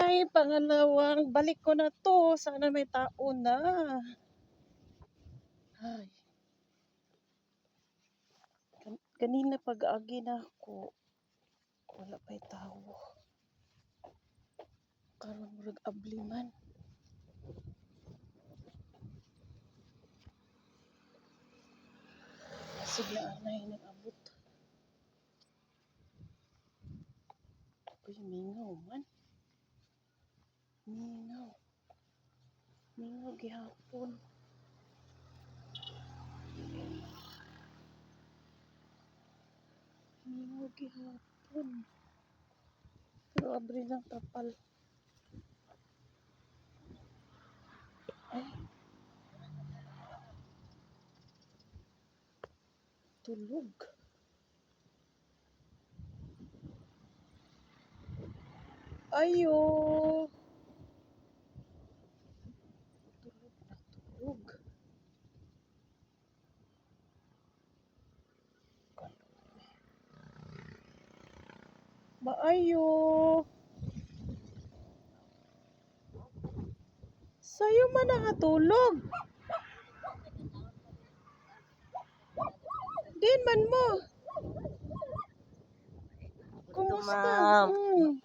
Ay, pangalawang balik ko na to. Sana may tao na. Ay. Kanina pag-agi na ako. Wala pa'y tao. Karon murag abli man. Sige, anay nag-abot. Uy, mingaw man. Mingaw. Mingaw gihapon. Mingaw gihapon. Pero abri ng tapal. Ay. Tulog. Ayo. Tulog na tulog. Maayo. Sayo man nakatulog. Din man mo. Kumusta? Ma'am.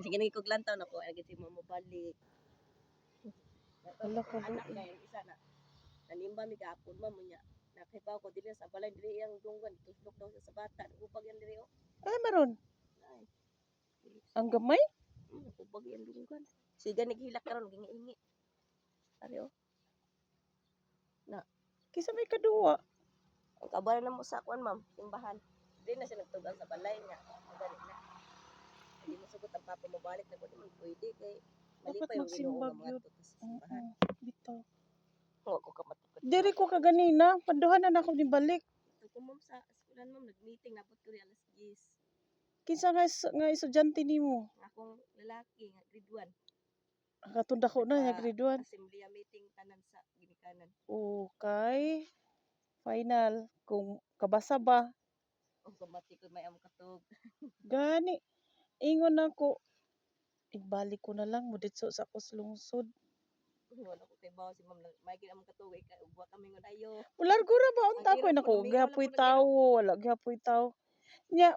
Sige na ikog lantaw na ko ay giti mo mobalik. Wala ka Anak na yung isa na. Nanimba mi gapon ma'am nya. Nakipaw ko dili sa balay dili yang dunggan tuslok daw sa bata. Upag yan diri oh. Ay, maron. Ay. Ang gamay? Upag yan dunggan. Siga naghilak karon gingi-ingi. Ari oh. Na. Kisa may kaduwa. Ang kabaran na mo sa kwan ma'am, simbahan. Dili na siya nagtugan sa balay nga. Magalit na. Hindi mo sugot ang papa mo balik na ko naman pwede kay mali Dapat pa yung ginoo magsimbag nga mga yun. tutas sa simbahan. Bitaw. Oo, ako kamatikot. Diri ko kaganina. Panduhan na ako ni balik. Ito ko ma'am sa eskwelahan ma'am, nag-meeting napot ko rin alas 10. Kinsa nga estudyante nimo? Akong lalaki nga grade 1. Katunda ko na nga grade 1. Assembly meeting tanan sa ginikanan. Okay. Final. Kung kabasa ba? O kamatikot may among katog. Gani. Ingon ako. Ibalik ko na lang. Muditso sa kuslungsod. Wala ko kay bawa si ma'am, may ginamong katog kay ubwa kami ngon ayo. Ulargo ra ba? Unta ko nako. Gihapoy tao. Wala gihapoy tao. Nya.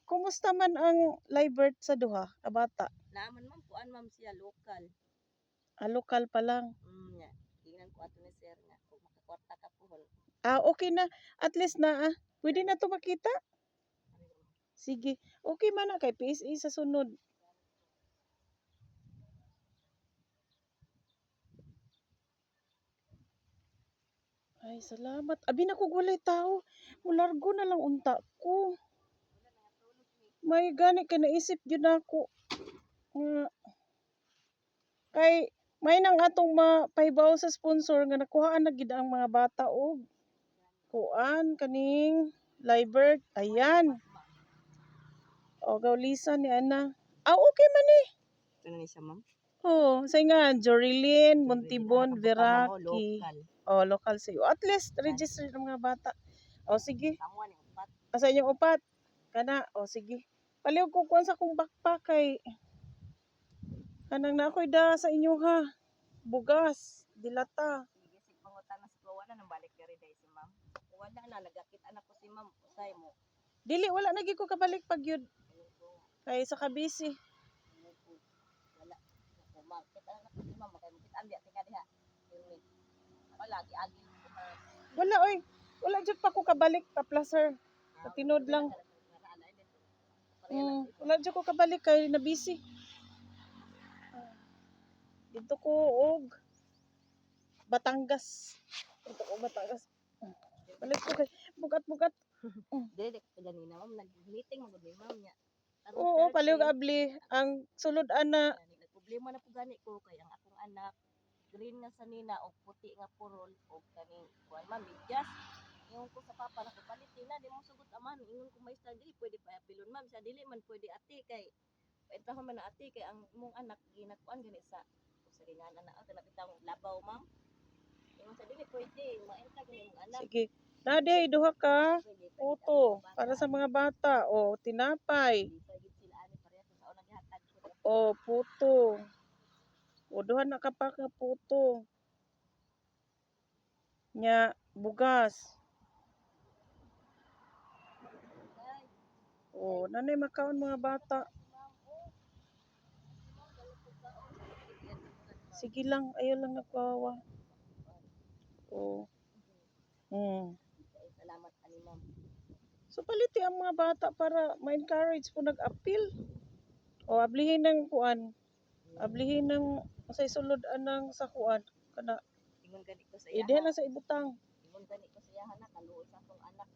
Kumusta man ang live birth sa duha? Kabata? Naaman ma'am, kuan ma'am siya local. Lokal pa lang. Nya, tingnan ko ato ni sir nga kung makakwarta ka puhon. Okay na. At least na. Pwede na to makita? Sige. Okay man na kay PSA sa sunod. Ay, salamat. Abi na ko walay tao. Mulargo na lang unta ko. May gani kay naisip yun ako. Kay may nang atong mapahibaw sa sponsor nga nakuhaan na gid ang mga bata og kuan kaning live birth. Ayan. O gawlisan ni ana. Okay man ni. Ano ni siya ma'am? Say nga Jorilyn Montibon Veraki. Local. Local sa'yo. At least registered ang mga bata. Sige. Tamo ni upat. Asa inyong upat? Kana. Sige. Paliw ko kuan sa kong backpack kay kanang na ako'y da sa inyo ha. Bugas, dilata. Sige sig pangutana sa kuwa na nang balik diri dai si ma'am. Wala na nagakit anak ko si ma'am usay mo. Dili wala na gyud ko kabalik pag yun. Kay sa kabisi. Wala. Ako makita anak ko si ma'am kay makita ambi tinga diha. Wala gi agi. Wala oy. Wala jud pa ko kabalik pa placer. Patinod lang. Wala jud ko kabalik kay na busy. Dito ko og Batangas. Dito ko Batangas. Balik ko kay bugat-bugat. Dili ko ganina ma'am nag-meeting mo gud ma'am nya. Oo, paliw abli ang sulod ana. Problema na po gani ko kay ang akong anak green nga sanina o puti nga purol o kaning kuan ma'am bigas. Ingon ko sa papa na ko palit na di mo sugot aman ingon ko may study pwede pa apilon ma'am sa dili man pwede ati kay ito man na ati kay ang imong anak ginakuan gani sa ginana na ato nabitaw labaw ma'am. Ingon sa dili pwede maenta gani imong anak. Sige. Nade duha ka puto para sa mga bata o tinapay. O puto. O duha na ka pa ka puto. Nya bugas. Ay, O nanay makaon mga bata. ma'am, oh. Ma'am, dala po kaon. Yan, ma'am. Sige lang, ayaw lang nagkawa. O. Salamat ani ma'am. So paliti ang mga bata para ma-encourage po nag-appeal. O ablihin ng kuan. Ablihin ng sa sulod anang sa kuan kana Ingon gani ko sa ide iyaha. na sa ibutang. Ingon gani ko sa iyaha na kaluoy sa akong anak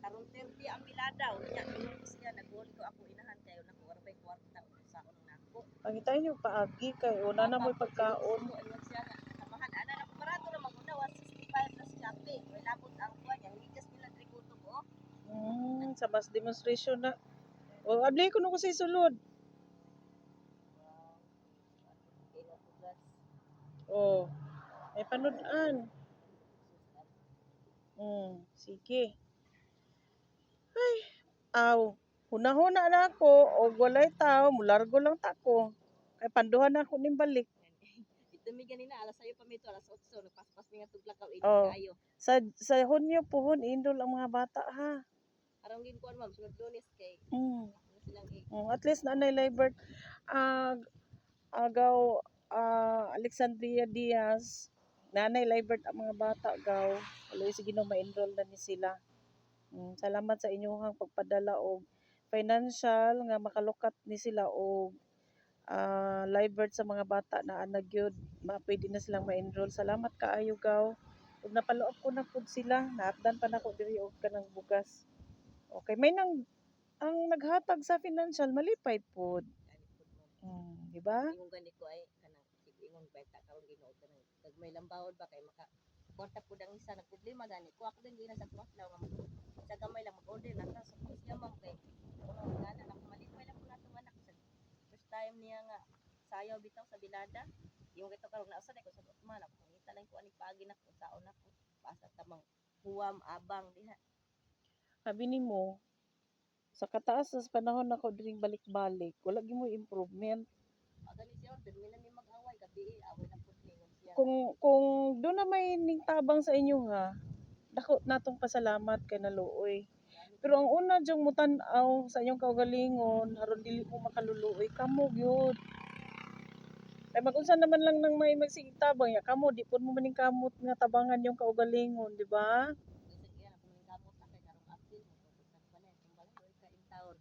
karon 30 ang biladaw. Nya ingon ko siya naguli ko ako inahan kayo nako arbay kwarta saon nako. Pangitayin niyo paagi kay una na mo'y pagkaon. Ingon siya nga samahan ana na barato ra maguna 165 plus Shopee. Way labot ang kuan yang likas nila trikuto ko. Sa mass demonstration na. O ablihin ko nung ko sa sulod. Wow. Kaya tugas. O. May panudan. Sige. Ay, aw. Huna-huna na ako o walay tao, mulargo lang tako. Kay panduhan na ako ning balik. Ito mi ganina alas 6 pa mito alas 8 nagpaspas mi nga tuglakaw ini Oh. kayo. Sa Hunyo pohon indol ang mga bata ha. Arang gin kuan ma'am sunod Lunes kay Mm. ano silang At least nanay Libert agaw Alexandria Diaz nanay Libert ang mga bata gaw. Aloy sige no ma-enroll na ni sila. Salamat sa inyong pagpadala og financial nga makalukat ni sila og Libert sa mga bata na anag gyud pwede na silang ma-enroll. Salamat kaayo gaw. Ug napaluop ko na pud sila, naatdan pa nako diri og kanang bugas. Okay, may ang naghatag sa financial malipay pud. Di ba? ingon gani ko ay kanang ingon benta karon Ginoo kanang gagmay lang bawod ba kay maka kwarta pud ang isa nag problema gani ko ako din gina sa tuwas lang sa gamay lang mag-order na ta sa siya ma'am kay kuno ngana na malipay lang ko natong anak sa first time niya nga sayaw bitaw sa bilada yung kito karon na usa ko sa man ako ngita lang ko ani pagi na ko saon ako basta tamang huwam abang diha Sabi nimo sa kataas sa panahon nako diring balik-balik, wala gyud mo improvement. agani siya order mi na mi mag-away gabi away na pud ningon siya Kung doon na may tabang sa inyo ha, dako natong pasalamat kay naluoy. Pero ang una jung mutan-aw sa inyong kaugalingon aron dili mo makaluluoy kamo gyud. Kay mag-unsa naman lang nang may magsigig tabang ya kamo di pud mo maning kamot nga tabangan yung kaugalingon, di ba? kasi kaya na kung gamot na kay karong apil mo sa panay tumbal ko ka in taon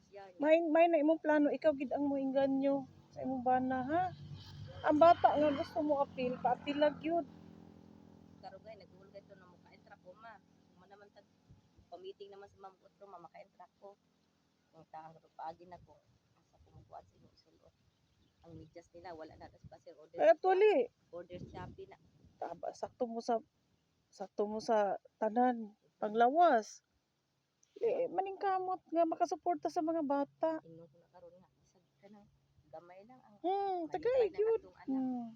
siya May na imong plano ikaw gid ang moinganyo sa imong bana ha. Ang bata nga gusto mo apil, paapil gyud. karugay nagulgay to na mo ka-entra ko ma naman tag pa-meeting naman sa Ma'am Utro maka-entra ko ang taang ko paagi na ko asa ko magkuan sa imong sulod ang medyas nila wala na tas pasir Kay actually, order Shopee na sakto mo sa tanan panglawas. Maning kamot nga makasuporta sa mga bata. ingon ko na karon nga isag ka nang gamay lang ang Tagay malipay na gyud. atong anak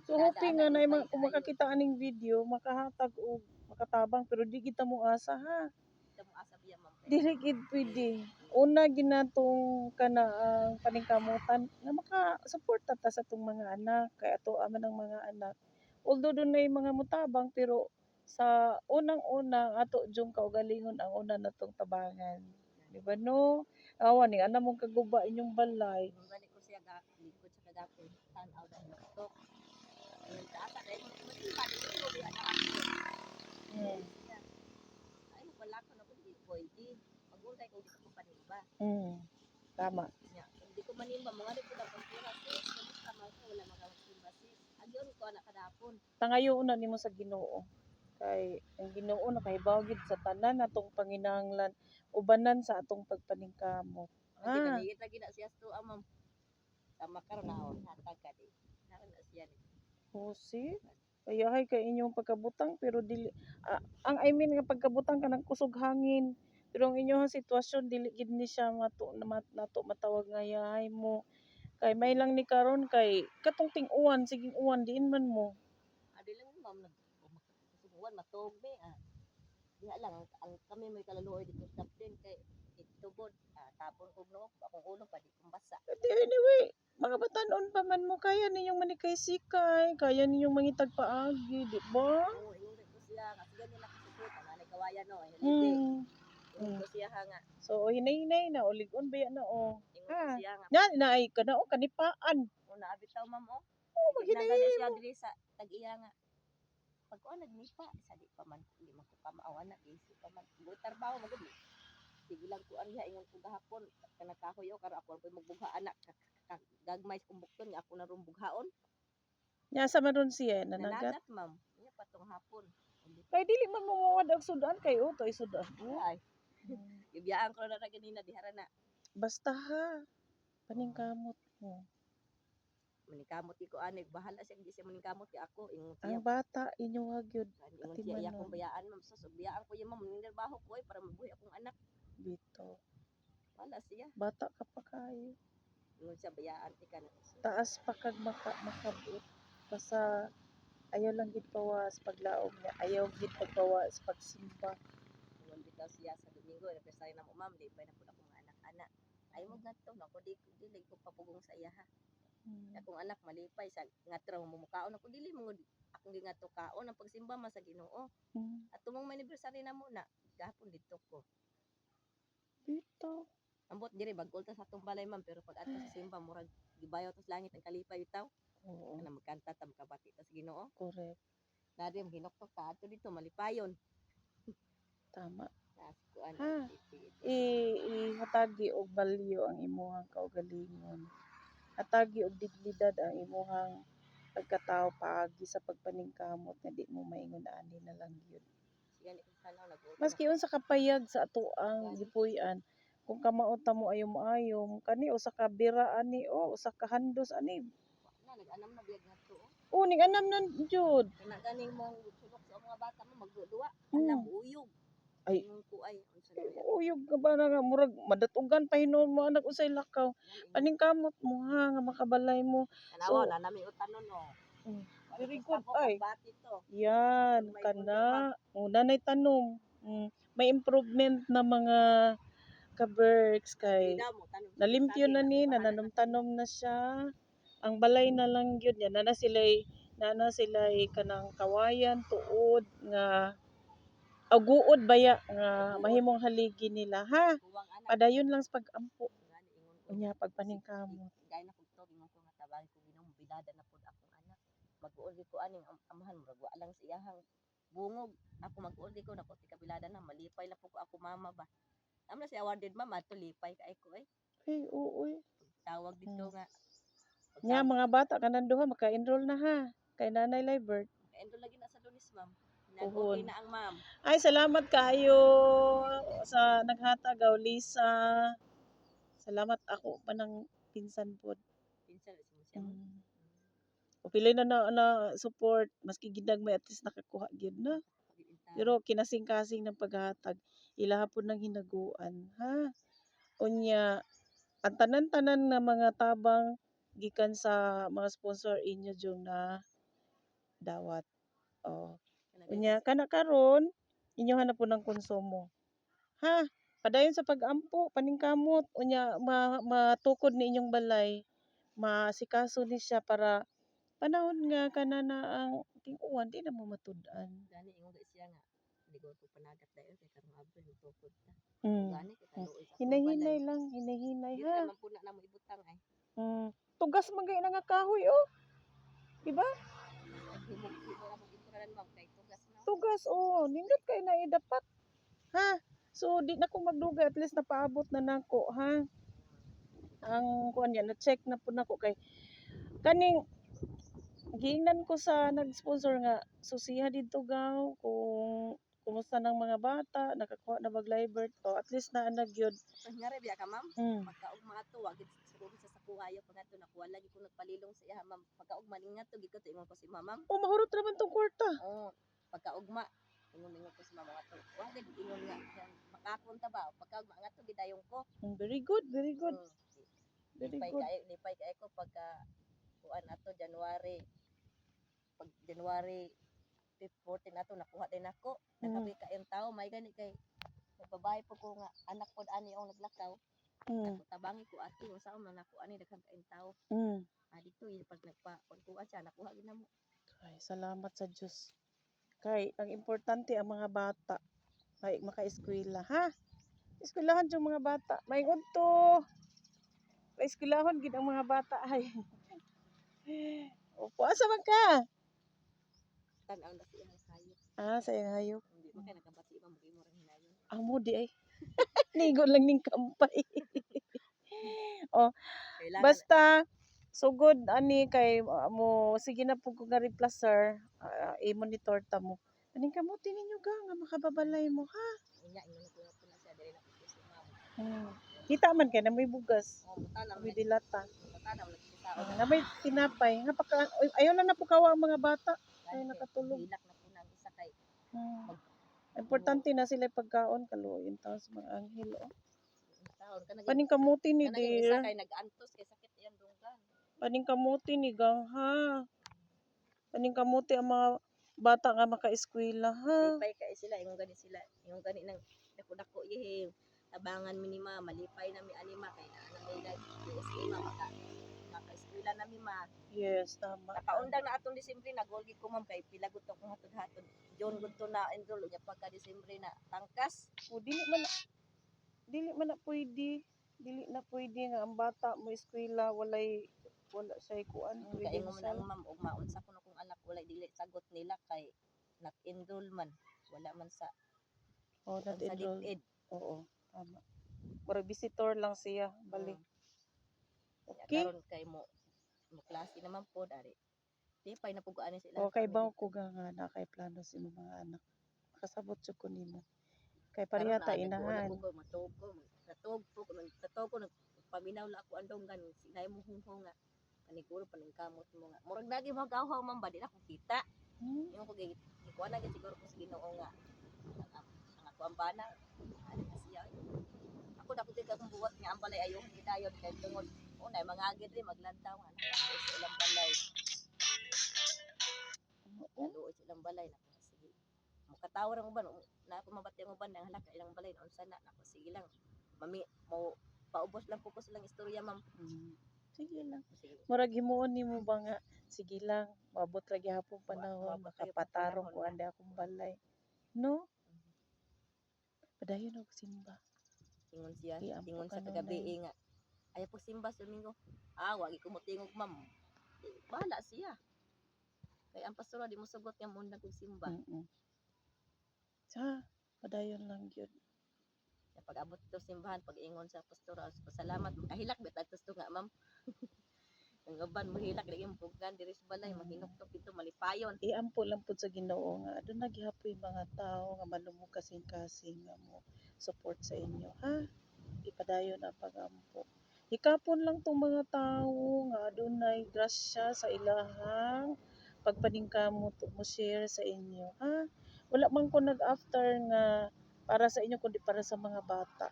So hoping nga na kung makakita aning video, makahatag og makatabang pero di kita mo asa ha. kita mo asa biya ma'am kay Dili gid pwede. Una ginatong kana ang paningkamutan nga makasuporta ta sa atong mga anak kay ato man ang mga anak. Although dunay mga mutabang pero sa unang-una ato jung kaugalingon ang una natong tabangan. Di ba no? Awan ni ana mong kaguba inyong balay. ingon gani ko siya ga likod sa kadakon tan-aw da tok ingon ta asa dai mo pa di ko di anak Hmm. ay wala ko na kung di pwede magulay kung di ko panimba Tama. nya hindi ko manimba mga di ko na pagkira sis kumusta man ko wala magsimba sis agyon ko anak kadapon Tangayo una nimo sa Ginoo. Kay ang Ginoo nakahibaw gid sa tanan natong panginahanglan ubanan sa atong pagpaningkamot. Hindi na niyit lagi na siya to ma'am tama karon na hatag ka di naran na siya ni Husi. Payahay kay inyong pagkabutang pero dili ang I mean nga pagkabutang kanang kusog hangin. Pero ang inyong sitwasyon dili gid ni siya nato matawag nga yahay mo. Kay may lang ni karon kay katong ting-uwan siging uwan diin man mo. adi lang ma'am nag subuan matog be diha lang ang kami may kalaluoy dito sa din kay dito tubod. Tapon ko no, akong ulo pa di kumbasa. Anyway, mga batanon pa man mo, kaya ninyong manikay-sikay, kaya ninyong mangitag paagi, di ba? Oo, ingon ko siya, kasi ganyan ako support, nanay kawayan no, hindi. Hmm. Ingon ko siya nga, So, hinay-hinay na, ulig-on ba yan na, oh. ingon ko siya nga. Nga, naay ka na, oh, kanipaan. Una abitaw ma'am oh. Oh, Tignan maghinay siya mo. diri sa tag-iya nga. Pag ko nagnipa, isa di pa man di man ko kamaawan na busy pa man. Buhay trabaho magud. Sige lang ko aniya ingon ko gahapon kana kahoy o karo ako pa magbugha anak gagmay kong bukton nga ako na rum bughaon. Nya sa maron siya, nanagat. Nanagat ma'am. Nya patong hapon. Kay dili man mo mawad og sudan, kay uto ay sudan. Ay. Gibiyaan ko na ganina dihara na. Basta ha, paningkamot mo. Manikamot ko ani bahala siya di siya manikamot kay ako ingon siya. Ang bata inyo gyud Ingon siya iya kong bayaan ma'am sus biyaan ko yung ma'am nindalbaho ko para mabuhi akong anak. bito. Wala siya. Bata ka pa kayo. Ingon siya bayaan tika na. Taas pa kag makabot. Basta ayaw lang gid pawas paglaom niya. Ayaw gid pagpawas pagsimba. Ingon bitaw siya sa Domingo nagpresay na mo ma'am di pa na pud akong anak-anak. Ay mo gadto na ko dili ko papugong sa iya ha. Akong anak malipay sa ngatro mo mukaon ako dili mo akong gingadto kaon ang pagsimba man sa Ginoo. At tumong anniversary na muna gahapon dito ko. Bito. Ambot diri bagol ta sa atong balay ma'am pero pag ato sa simba murag gibayaw tas langit ang kalipay bitaw. Oo, Ana magkanta ta makabati ta sa Ginoo. correct. Nadi ang hinoktok ta ato dito malipayon. Tama. Nas kuan Ha. Ihatagi og balyo ang imuhang kaugalingon. Hatagi og dignidad ang imuhang pagkatao paagi sa pagpaningkamot nga di mo maingon ani na lang yun. Siya ni kung sanaw nag-uot. Maski unsa ka payag sa ato ang gipuy-an, kung kamaot ta mo ayom-ayom, kani usa ka bira ani o usa ka handos ani. Na nag-anam na biyag ngadto. O ning anam nan jud. Kana ganing mong sulok sa mga bata mo magduwa. Hmm. Alam uyog. Ay. Ingon ko ay unsa na yan. Uyog ka ba na nga murag madatugan pa hinuon mo anak usay lakaw. Paningkamot mo ha nga makabalay mo. Tanawa na nami utanon no. Very good ay. Bati to. Yan kana. O nanay tanom. May improvement na mga ka-berks kay nalimpyo na ni, nananum-tanom na siya. Ang balay na lang yun yan, nana sila'y kanang kawayan, tuod, nga, aguod baya, nga mahimong haligi nila, ha? Padayon lang sa pag-ampo. Unya, pagpaningkamot. Gaya na kung to, ingon ko nga tabang ko ginong bilada na po akong anak. Mag-uuli ko aning amahan, muragwa lang sa iyahang bungog. Ako mag-uuli ko, naku, kabilada na, malipay na po ko ako mama ba. Alam na si awarded mama, ito lipay ka ko eh. Hey, oo eh. Tawag dito nga. Nga, mga bata, kanang duha, maka-enroll na ha. Kay Nanay Libert. Maka-enroll lagi na sa Lunis, ma'am. Nag-okay na ang ma'am. Ay, salamat kayo sa naghatag, Lisa. Salamat ako pa ng pinsan po. Pinsan, siya mo. O pili na support, maski gidag may at least nakakuha gyud na. Pero kinasing-kasing ng paghatag, ilahapon ng hinaguan, ha? Unya, ang tanan-tanan na mga tabang gikan sa mga sponsor inyo jung na dawat. Oh. Unya, kana karon inyo hanapon ng konsumo. Ha? Padayon sa pag-ampo, paningkamot, unya matukod ni inyong balay, masikaso ni siya para panahon nga kana na ang ting-uwan di na mo matud-an. Gani ingon siya nga, hindi ko panagat dayon kay karong abro yung tukod ta. Gani kita luoy sa Hinay-hinay lang, hinay-hinay ha. Dito man puna na mo ibutang ay. Tugas man gay nga kahoy oh. Diba? Tugas oh, nindot kay na dapat. Ha? So di na ko magduga at least napaabot na nako ha. Ang kuan yan, na-check na po nako kay kaning giingnan ko sa nag-sponsor nga susiha dito gaw kung kumusta ng mga bata, nakakuha na mag-libert o at least na gyud. Ngare biya ka ma'am? Pagkaugma ato wagid siguro sa sakuhayo pag ato nakuha lagi ko nagpalilong sa iya ma'am. Pagkaugma ningat to giko to ingon ko si ma'am. Oh, mahurot naman tong kwarta. Oh, pagkaugma ingon ko si mama ato. Wagid ingon nga makapon ta ba pagkaugma nga to gidayong ko. Very good, very good. Very good. Lipay kay ko pagka kuan ato January. Pag January 14 ato nakuha din ako. Nakabi ka yung tao may gani kay Nagbabahay po ko nga anak pod ani ang naglakaw. Mm. Ako tabangi ko ate unsa man nako ani daghang kain tawo. Mm. Dito pag nagpa-kuha siya nakuha gid namo. Ay, salamat sa Diyos. Kay, ang importante ang mga bata. Kay, maka-eskwela, ha? Eskwelahan yung mga bata. May to. Eskwelahon gid ang mga bata. Ay. Opo, asa man ka? Tan-aw na siya ang hayop. Ah, sa iyang hayop. Hindi man kay nakabati ba mo mo ring hinayon. Amo di ay. Nigo lang ning kampay. Oh, Kailangan basta sugod ani kay mo sige na pug ko nga replacer, i-monitor ta mo. Aning kamuti ninyo ga nga makababalay mo ha. inya ingon ko na siya diri na ko si ma'am. Kita man kay na may bugas. Oh, butanam May dilata. butanam nagkitaon Na may tinapay. Nga paka, ayaw lang na po kawa ang mga bata. Ay na nakatulog. hilak na po nang isa kay Importante na sila pagkaon kaluoyin ta sa mga anghel. Oh. taon ka Paning kamuti ni naging isa dear. kay nag-antos kay sakit iyang dunggan. Paning kamuti ni gang ha. Paning kamuti ang mga bata nga maka-eskwela ha. Malipay kay sila ingon gani nang dako-dako ihing tabangan mi ni ma malipay na mi anima kay ana may nag-eskwela maka-eskwela na mi ma. Yes, tama. Nakaundang na atong Disyembre na goal gid ko ma'am kay pila gud kong hatod-hatod. June gud to na enroll nya pagka Disyembre na tangkas. O dili man na pwede. Dili na pwede nga ang bata mo eskwela wala siya kuan. Kay ingon man ang ma'am og maunsa kuno kong anak walay dili sagot nila kay nak-enroll man wala man sa Oh, sa enroll. DepEd. Oo, tama. Para visitor lang siya, bali. Okay. Karon kay mo klase naman po dari. Di pa na pugo ani sila. Okay ba ko nga na kay plano si mga anak. Kasabot jud ko nimo. Kay pareha ta inahan. Matog ko paminaw la ako andong gan sinay mo hungho nga paniguro paningkamot mo nga murag lagi mo gawhaw man ba di na ko kita. Yung ko gid ikuan na gid siguro ko sa Ginoo nga ang ako ang bana ani siya. Ako dako gid akong buwat nga ang balay ayo gidayon kay tungod unay mga agid ri maglantaw nga sa ilang balay. Ano silang balay na sige. Makatawa ang uban na ako mabati ang uban nang halaka ilang balay unsa na nako sige lang. Mami mo paubos lang ko silang istorya ma'am. Sige lang. Murag himuon nimo ba nga sige lang maabot ra gyapon panahon makapatarong ko ande akong balay. No? Padayon og simba. Ingon siya, Iampo ingon sa kanunay. kagabi nga ayaw po simba sa Domingo. Wagi ko mo tingog ma'am. Bahala siya. Kay ang pastor di mo sugot nga mo nagog simba. Sa padayon lang gyud. Pag abot to simbahan pag ingon sa pastor pasalamat makahilak bet atos to nga ma'am. Ang uban mo hilak dili mo puggan diri sa balay mahinuktok ito malipayon. Iampo lang pud sa Ginoo nga aduna gihapoy mga tao nga malumog kasing-kasing nga mo support sa inyo ha. Ipadayon ang pagampo. Hikapon lang tong mga tao nga adunay grasya sa ilahang pagpaningkamot mo share sa inyo ha. Wala man ko nag-after nga para sa inyo kundi para sa mga bata.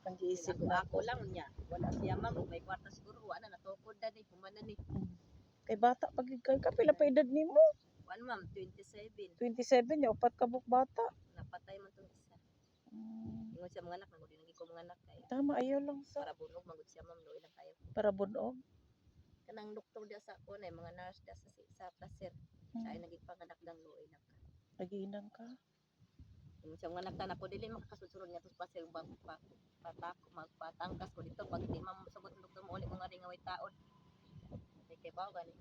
Ang giisip na Ako lang niya. Wala siya ma'am may kwarta siguro ana natukod na ni humana ni. Kay bata pag kay kapila pa edad nimo? Kuan ma'am 27. 27 ya upat ka buk bata. Napatay man tong isa. Ingon siya mga anak nang di ko mga anak kay. Tama ayaw lang sa Para bunog magud siya ma'am no ilang kayo. para bunog. Kanang doktor dia sa kunay mga nurse dia sa placer. Siya ay nagigpanganak lang no ilang ka. Nagiinan ka. Ingon siya mga anak na ko dili makakasunod niya tus placer bang patak magpatangkas ko dito pag di man sugot ng doktor mo uli ko nga ring away taon. Kay bawo gani.